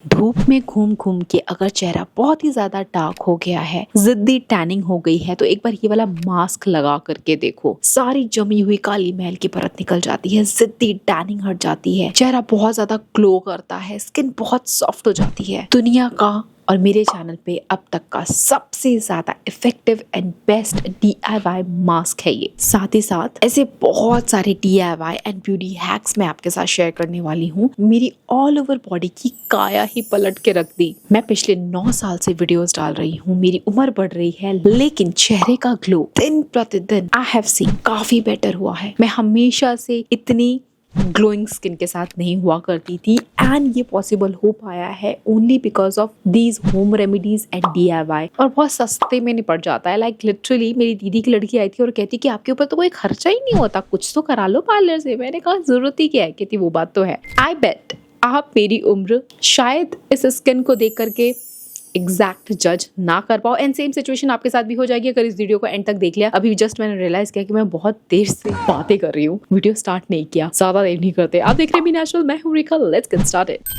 धूप में घूम घूम के अगर चेहरा बहुत ही ज्यादा डार्क हो गया है, जिद्दी टैनिंग हो गई है, तो एक बार ये वाला मास्क लगा करके देखो। सारी जमी हुई काली मैल की परत निकल जाती है, जिद्दी टैनिंग हट जाती है, चेहरा बहुत ज्यादा ग्लो करता है, स्किन बहुत सॉफ्ट हो जाती है। दुनिया का और मेरे चैनल पे अब तक का सबसे ज्यादा effective and best DIY mask है ये। साथ ही साथ ऐसे बहुत सारे DIY एंड ब्यूटी हैक्स मैं आपके साथ शेयर करने वाली हूँ। मेरी ऑल ओवर बॉडी की काया ही पलट के रख दी। मैं पिछले 9 साल से वीडियोस डाल रही हूँ, मेरी उम्र बढ़ रही है, लेकिन चेहरे का ग्लो दिन प्रतिदिन आई हैव सीन काफी बेटर हुआ है। मैं हमेशा से इतनी ग्लोइंग स्किन के साथ नहीं हुआ करती थी, एंड ये पॉसिबल हो पाया है only because of these home remedies and DIY। और बहुत सस्ते में निपट जाता है। लाइक लिटरली मेरी दीदी की लड़की आई थी और कहती कि आपके ऊपर तो कोई खर्चा ही नहीं होता, कुछ तो करा लो पार्लर से। मैंने कहा जरूरत ही क्या है। कहती वो बात तो है। आई बेट आप मेरी उम्र शायद इस स्किन को देख करके एग्जैक्ट जज ना कर पाओ, एंड सेम सिचुएशन आपके साथ भी हो जाएगी अगर इस वीडियो को एंड तक देख लिया। अभी जस्ट मैंने रियलाइज किया कि मैं बहुत देर से बातें कर रही हूँ, वीडियो स्टार्ट नहीं किया। ज्यादा देर नहीं करते, आप देख रहे भी नेचुरल, मैं हूँ रेखा, लेट्स गेट स्टार्टेड।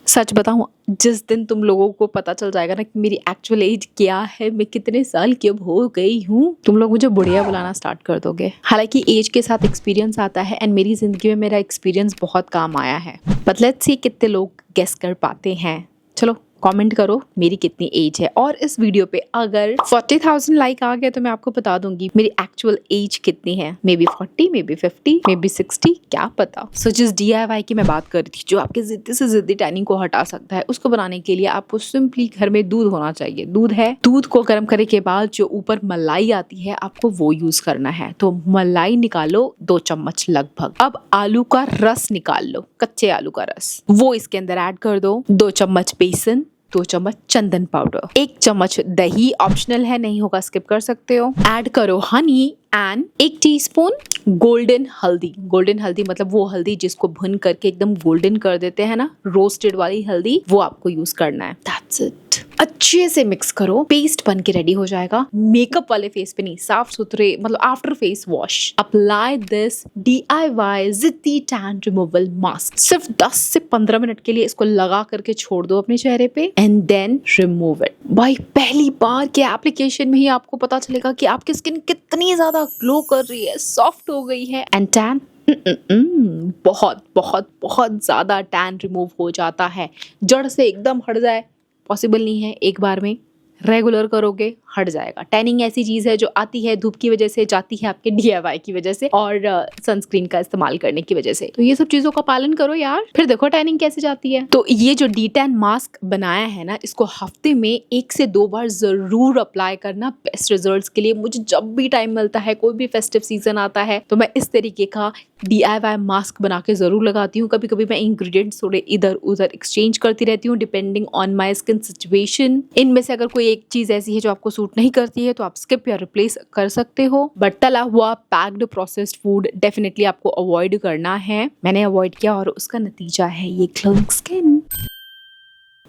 सच बताऊं, जिस दिन तुम लोगों को पता चल जाएगा ना कि मेरी एक्चुअल एज क्या है, मैं कितने साल की अब हो गई हूँ, तुम लोग मुझे बुढ़िया बुलाना स्टार्ट कर दोगे। हालांकि एज के साथ एक्सपीरियंस आता है, एंड मेरी जिंदगी में मेरा एक्सपीरियंस बहुत काम आया है। बट लेट्स सी कितने लोग गेस कर पाते हैं। चलो कमेंट करो मेरी कितनी एज है। और इस वीडियो पे अगर 40,000 लाइक आ गया तो मैं आपको बता दूंगी मेरी एक्चुअल एज कितनी है। May be 40, may be 50, may be 60, क्या पता। सो जिस DIY की मैं बात कर रही थी, जो आपके जिद्दी से जिद्दी टैनिंग को हटा सकता है, उसको बनाने के लिए आपको सिंपली घर में दूध होना चाहिए। दूध है, दूध को गर्म करने के बाद जो ऊपर मलाई आती है आपको वो यूज करना है। तो मलाई निकालो 2 चम्मच लगभग। अब आलू का रस निकाल लो, कच्चे आलू का रस, वो इसके अंदर ऐड कर दो। 2 चम्मच बेसन, 2 चम्मच चंदन पाउडर, 1 चम्मच दही, ऑप्शनल है, नहीं होगा स्किप कर सकते हो। ऐड करो हनी एंड 1 टीस्पून गोल्डन हल्दी। गोल्डन हल्दी मतलब वो हल्दी जिसको भुन करके एकदम गोल्डन कर देते हैं ना, रोस्टेड वाली हल्दी, वो आपको यूज करना है। That's it. अच्छे से मिक्स करो, पेस्ट बन के रेडी हो जाएगा। मेकअप वाले फेस पे नहीं, साफ सुथरे मतलब after face wash apply this DIY जिद्दी टैन रिमूवल मास्क। सिर्फ 10 से 15 मिनट के लिए इसको लगा करके छोड़ दो अपने चेहरे पे, एंड देन रिमूव इट। भाई पहली बार के एप्लीकेशन में ही आपको पता चलेगा कि आपकी स्किन कितनी ज्यादा ग्लो कर रही है, सॉफ्ट हो गई है, एंड टैन बहुत बहुत बहुत ज्यादा टैन रिमूव हो जाता है। जड़ से एकदम हट जाए पॉसिबल नहीं है, एक बार में रेगुलर करोगे हट जाएगा। टैनिंग ऐसी चीज है जो आती है धूप की वजह से, जाती है आपके DIY की वजह से और सनस्क्रीन का इस्तेमाल करने की वजह से। तो ये सब चीजों का पालन करो यार, फिर देखो टैनिंग कैसे जाती है। तो ये जो D-Tan मास्क बनाया है ना, इसको हफ्ते में 1 से 2 बार जरूर अप्लाई करना बेस्ट रिजल्ट्स के लिए। मुझे जब भी टाइम मिलता है, कोई भी फेस्टिव सीजन आता है, तो मैं इस तरीके का DIY मास्क बना के जरूर लगाती हूँ। कभी कभी मैं इंग्रेडिएंट्स थोड़े इधर उधर एक्सचेंज करती रहती हूँ depending on my skin situation. इनमें से अगर कोई एक चीज ऐसी है जो आपको सूट नहीं करती है तो आप स्किप या रिप्लेस कर सकते हो। बट तला हुआ पैक्ड प्रोसेस्ड फूड डेफिनेटली आपको अवॉइड करना है। मैंने अवॉइड किया और उसका नतीजा है ये ग्लोइंग स्किन।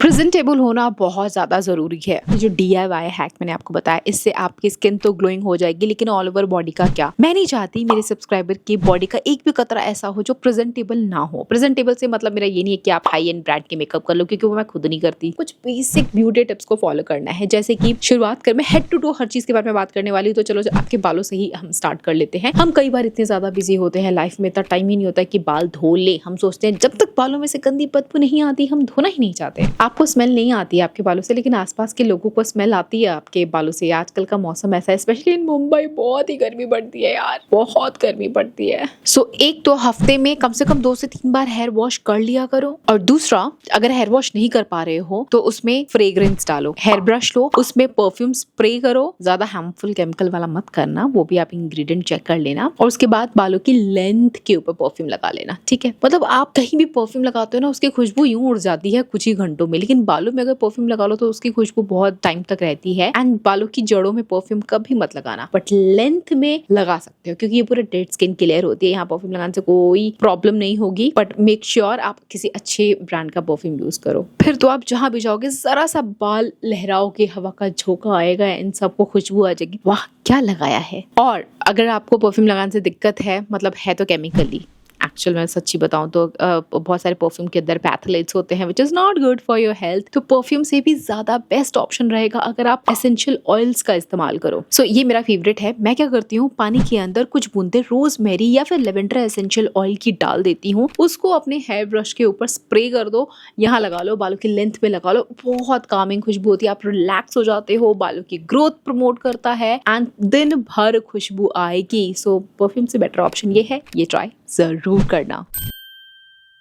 प्रेजेंटेबल होना बहुत ज्यादा जरूरी है। जो DIY हैक मैंने आपको बताया, इससे आपकी स्किन तो ग्लोइंग हो जाएगी, लेकिन ऑल ओवर बॉडी का क्या। मैं नहीं चाहती मेरे सब्सक्राइबर की बॉडी का एक भी कतरा ऐसा हो जो प्रेजेंटेबल ना हो। प्रेजेंटेबल से मतलब मेरा ये नहीं है कि आप हाई एंड ब्रांड के मेकअप कर लो, क्योंकि वो मैं खुद नहीं करती। कुछ बेसिक ब्यूटी टिप्स को फॉलो करना है, जैसे कि शुरुआत कर, मैं हेड टू टो हर चीज के बारे में बात करने वाली हूँ। तो चलो आपके बालों से ही हम स्टार्ट कर लेते हैं। हम कई बार इतने ज्यादा बिजी होते हैं लाइफ में, इतना टाइम ही नहीं होता कि बाल धो ले। हम सोचते हैं जब तक बालों में से गंदी बदबू नहीं आती हम धोना ही नहीं चाहते। आपको स्मेल नहीं आती है आपके बालों से, लेकिन आसपास के लोगों को स्मेल आती है आपके बालों से। आजकल का मौसम ऐसा है, स्पेशली इन मुंबई बहुत ही गर्मी पड़ती है यार, बहुत गर्मी पड़ती है। सो एक तो हफ्ते में कम से कम 2 से 3 बार हेयर वॉश कर लिया करो। और दूसरा, अगर हेयर वॉश नहीं कर पा रहे हो तो उसमें फ्रेग्रेंस डालो। हेयर ब्रश लो, उसमें परफ्यूम स्प्रे करो। ज्यादा हार्मफुल केमिकल वाला मत करना, वो भी आप इंग्रेडिएंट चेक कर लेना। और उसके बाद बालों की लेंथ के ऊपर परफ्यूम लगा लेना, ठीक है। मतलब आप कहीं भी परफ्यूम लगाते हो ना, उसकी खुशबू यूं उड़ जाती है कुछ ही घंटों में, लेकिन बालों में अगर परफ्यूम लगा लो तो उसकी खुशबू बहुत टाइम तक रहती है। एंड बालों की जड़ों में परफ्यूम कभी मत लगाना, बट लेंथ में लगा सकते हो, क्योंकि ये पूरे डेड स्किन क्लियर होती है। यहाँ परफ्यूम लगाने से कोई प्रॉब्लम नहीं होगी, बट मेक श्योर आप किसी अच्छे ब्रांड का परफ्यूम यूज करो। फिर तो आप जहां भी जाओगे जरा सा बाल लहराओगे, हवा का झोंका आएगा, इन सबको खुशबू आ जाएगी, वाह क्या लगाया है। और अगर आपको परफ्यूम लगाने से दिक्कत है, मतलब है तो केमिकली, एक्चुअल में सच्ची बताऊं तो बहुत सारे परफ्यूम के अंदर पैथलेट्स होते हैं which is not good for your health. तो परफ्यूम से भी ज्यादा बेस्ट ऑप्शन रहेगा अगर आप एसेंशियल ऑयल्स का इस्तेमाल करो। सो ये मेरा फेवरेट है। मैं क्या करती हूँ, पानी के अंदर कुछ बूंदे रोजमेरी या फिर लेवेंडर एसेंशियल ऑयल की डाल देती हूँ, उसको अपने हेयर ब्रश के ऊपर स्प्रे कर दो, यहाँ लगा लो, बालों की लेंथ में लगा लो, बहुत कामिंग खुशबू होती है, आप रिलैक्स हो जाते हो, बालों की ग्रोथ प्रमोट करता है एंड दिन भर खुशबू आएगी। सो परफ्यूम से बेटर ऑप्शन ये है, ये ट्राई जरूर करना।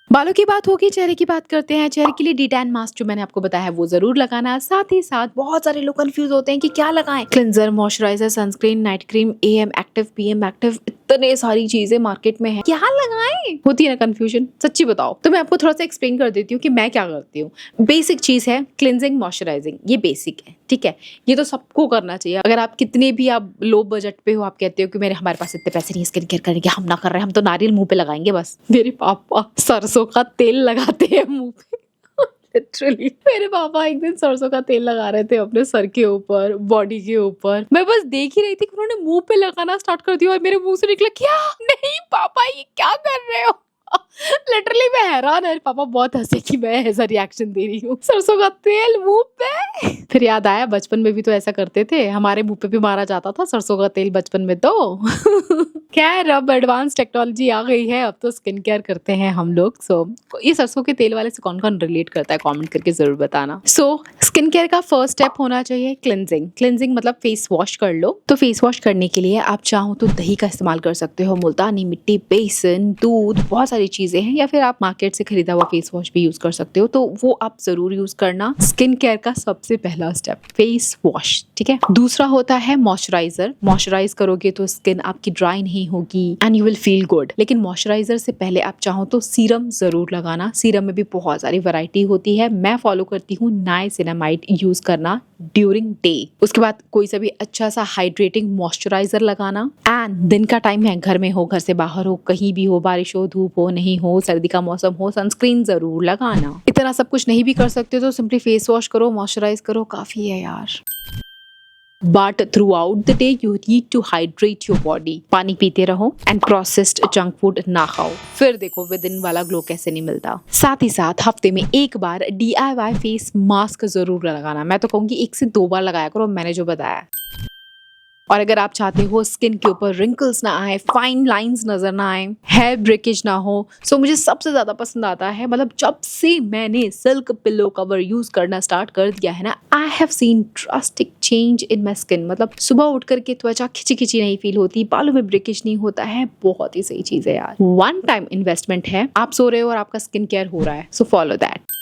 बालों की बात होगी, चेहरे की बात करते हैं। चेहरे के लिए D10 मास्क जो मैंने आपको बताया है वो जरूर लगाना। साथ ही साथ बहुत सारे लोग कंफ्यूज होते हैं कि क्या लगाएं, cleanser, moisturiser, sunscreen, night cream, AM active, PM active, इतने सारी चीजें मार्केट में है, क्या लगाएं, होती है ना कंफ्यूजन। सच्ची बताओ तो मैं आपको थोड़ा सा एक्सप्लेन कर देती हूँ कि मैं क्या करती हूँ। बेसिक चीज है क्लिंजिंग, मॉइस्चराइजिंग, ये बेसिक है, ठीक है, ये तो सबको करना चाहिए। अगर आप कितने भी आप लो बजट पे हो, आप कहते हो कि मेरे हमारे पास इतने पैसे नहीं स्किन केयर करने के, हम ना कर रहे हैं, हम तो नारियल मुंह पे लगाएंगे बस। मेरे पापा सरसों का तेल लगाते हैं मुंह पे लिटरली मेरे पापा एक दिन सरसों का तेल लगा रहे थे अपने सर के ऊपर, बॉडी के ऊपर। मैं बस देख ही रही थी कि उन्होंने मुंह पे लगाना स्टार्ट कर दिया और मेरे मुंह से निकला, क्या नहीं पापा ये क्या कर रहे हो। लिटरली मैं हैरान है। पापा बहुत हंसे कि मैं ऐसा रिएक्शन दे रही हूँ, सरसों का तेल मुंह पे। फिर याद आया बचपन में भी तो ऐसा करते थे, हमारे मुंह पे भी मारा जाता था सरसों का तेल बचपन में तो। खैर अब एडवांस टेक्नोलॉजी आ गई है, अब तो स्किन केयर करते हैं हम लोग। सो ये सरसों के तेल वाले से कौन कौन रिलेट करता है कमेंट करके जरूर बताना। सो स्किन केयर का फर्स्ट स्टेप होना चाहिए क्लिंजिंग। क्लिंजिंग मतलब फेस वॉश कर लो। तो फेस वॉश करने के लिए आप चाहो तो दही का इस्तेमाल कर सकते हो, मुल्तानी मिट्टी, बेसन, दूध, बहुत सारी चीजें हैं, या फिर आप मार्केट से खरीदा हुआ फेस वॉश भी यूज कर सकते हो। तो वो आप जरूर यूज करना। स्किन केयर का सबसे पहला स्टेप फेस वॉश, ठीक है। दूसरा होता है मॉइस्चराइजर। मॉइस्चराइज करोगे तो स्किन आपकी ड्राई नहीं होगी and you will feel good. लेकिन मॉइस्चराइजर से पहले आप चाहो तो सीरम जरूर लगाना। सीरम में भी बहुत सारी वैरायटी होती है। मैं फॉलो करती हूँ नाइसिनामाइड यूज करना ड्यूरिंग डे। उसके बाद कोई सा भी अच्छा सा हाइड्रेटिंग मॉइस्चराइजर लगाना। एंड दिन का टाइम है, घर में हो, घर से बाहर हो, कहीं भी हो, बारिश हो, धूप हो, नहीं हो, सर्दी का मौसम हो, सनस्क्रीन जरूर लगाना। इतना सब कुछ नहीं भी कर सकते तो सिंपली फेस वॉश करो, मॉइस्चराइज करो, काफी है यार। But throughout the day you need to hydrate your body. पानी पीते रहो एंड प्रोसेस्ड जंक फूड ना खाओ, फिर देखो विद इन वाला ग्लो कैसे नहीं मिलता। साथ ही साथ हफ्ते में एक बार DIY फेस मास्क जरूर लगाना। मैं तो कहूंगी 1 से 2 बार लगाया करो, मैंने जो बताया। और अगर आप चाहते हो स्किन के ऊपर रिंकल्स ना आए, फाइन लाइंस नजर ना आए, हेयर ब्रेकेज ना हो, सो मुझे सबसे ज्यादा पसंद आता है, मतलब जब से मैंने सिल्क पिलो कवर यूज करना स्टार्ट कर दिया है ना, I have seen drastic change in my skin. मतलब सुबह उठ करके त्वचा खिंची खिंची नहीं फील होती, बालों में ब्रेकेज नहीं होता है। बहुत ही सही चीज है यार, वन टाइम इन्वेस्टमेंट है। आप सो रहे हो और आपका स्किन केयर हो रहा है, सो फॉलो दैट।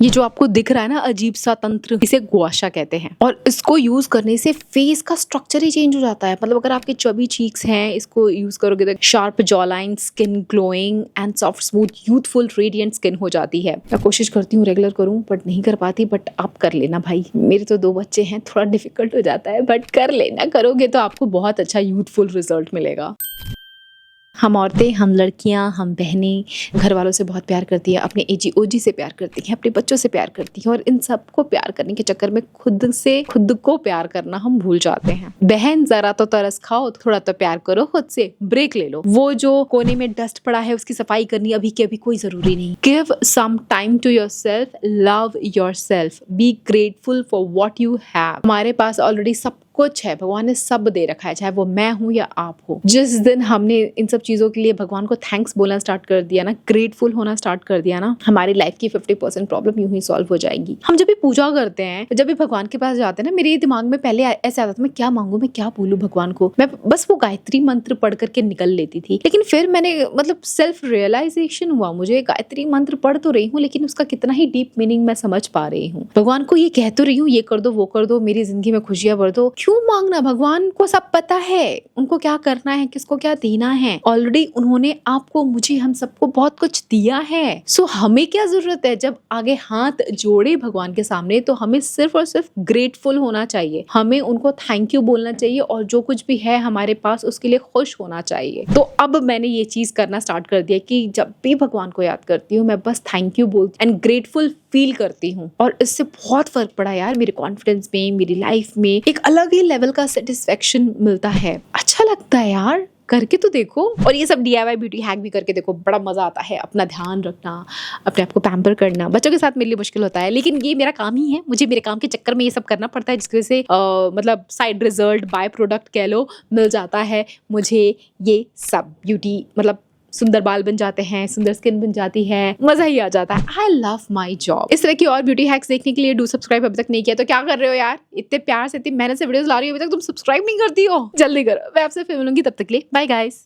ये जो आपको दिख रहा है ना अजीब सा तंत्र, इसे गुआशा कहते हैं। और इसको यूज करने से फेस का स्ट्रक्चर ही चेंज हो जाता है। मतलब अगर आपके चबी चीक्स हैं, इसको यूज करोगे तो sharp jaw line, skin glowing and soft smooth youthful radiant skin हो जाती है। मैं कोशिश करती हूँ रेगुलर करूँ बट नहीं कर पाती, बट आप कर लेना भाई। मेरे तो 2 बच्चे हैं, थोड़ा डिफिकल्ट हो जाता है, बट कर लेना, करोगे तो आपको बहुत अच्छा यूथफुल रिजल्ट मिलेगा। हम औरतें, हम लड़कियां, हम बहनें घर वालों से बहुत प्यार करती है, अपने AG-OG से प्यार करती हैं, अपने बच्चों से प्यार करती हैं, और इन सबको प्यार करने के चक्कर में खुद को प्यार करना हम भूल जाते हैं। बहन जरा तो तरस खाओ, थोड़ा तो प्यार करो खुद से, ब्रेक ले लो। वो जो कोने में डस्ट पड़ा है उसकी सफाई करनी अभी के अभी कोई जरूरी नहीं। Give some time to yourself, love yourself, be grateful for what you have. हमारे पास ऑलरेडी सब कुछ है, भगवान ने सब दे रखा है, चाहे वो मैं हूं या आप हो। जिस दिन हमने इन सब चीजों के लिए भगवान को थैंक्स बोलना स्टार्ट कर दिया ना, ग्रेटफुल होना स्टार्ट कर दिया ना, हमारी लाइफ की 50% प्रॉब्लम यूं ही सॉल्व हो जाएगी। हम जब भी पूजा करते हैं, जब भी भगवान के पास जाते हैं ना, मेरे दिमाग में पहले ऐसे आता था, मैं क्या मांगू, मैं क्या बोलूं भगवान को। मैं बस वो गायत्री मंत्र पढ़ करके निकल लेती थी। लेकिन फिर मैंने मतलब सेल्फ रियलाइजेशन हुआ, मुझे गायत्री मंत्र पढ़ तो रही हूँ लेकिन उसका कितना ही डीप मीनिंग मैं समझ पा रही हूँ। भगवान को ये कह तो रही हूँ, ये कर दो, वो कर दो, मेरी जिंदगी में खुशियां भर दो, क्यों मांगना। भगवान को सब पता है, उनको क्या करना है, किसको क्या देना है। ऑलरेडी उन्होंने आपको, मुझे, हम सबको बहुत कुछ दिया है। सो हमें क्या जरूरत है, जब आगे हाथ जोड़े भगवान के सामने तो हमें सिर्फ और सिर्फ ग्रेटफुल होना चाहिए। हमें उनको थैंक यू बोलना चाहिए और जो कुछ भी है हमारे पास उसके लिए खुश होना चाहिए। तो अब मैंने ये चीज करना स्टार्ट कर दिया कि जब भी भगवान को याद करती हूँ मैं बस थैंक यू बोल एंड ग्रेटफुल फील करती हूँ। और इससे बहुत फर्क पड़ा यार मेरे कॉन्फिडेंस में, मेरी लाइफ में एक अलग ही लेवल का सेटिस्फेक्शन मिलता है। अच्छा लगता है यार, करके तो देखो। और ये सब DIY ब्यूटी हैक भी करके देखो, बड़ा मजा आता है। अपना ध्यान रखना, अपने आप को पैम्पर करना, बच्चों के साथ मेरे लिए मुश्किल होता है, लेकिन ये मेरा काम ही है, मुझे मेरे काम के चक्कर में ये सब करना पड़ता है, जिसकी वजह से मतलब साइड रिजल्ट, बाय प्रोडक्ट कह लो, मिल जाता है मुझे ये सब ब्यूटी। मतलब सुंदर बाल बन जाते हैं, सुंदर स्किन बन जाती है, मजा ही आ जाता है। I love my job. इस तरह की और ब्यूटी हैक्स देखने के लिए डू सब्सक्राइब अभी तक नहीं किया तो क्या कर रहे हो यार, इतने प्यार से इतनी मेहनत से वीडियोस ला रही हो, अभी तक तुम सब्सक्राइब नहीं करती हो, जल्दी करो। मैं आपसे फिर मिलूंगी, तब तक के लिए बाय गाइस।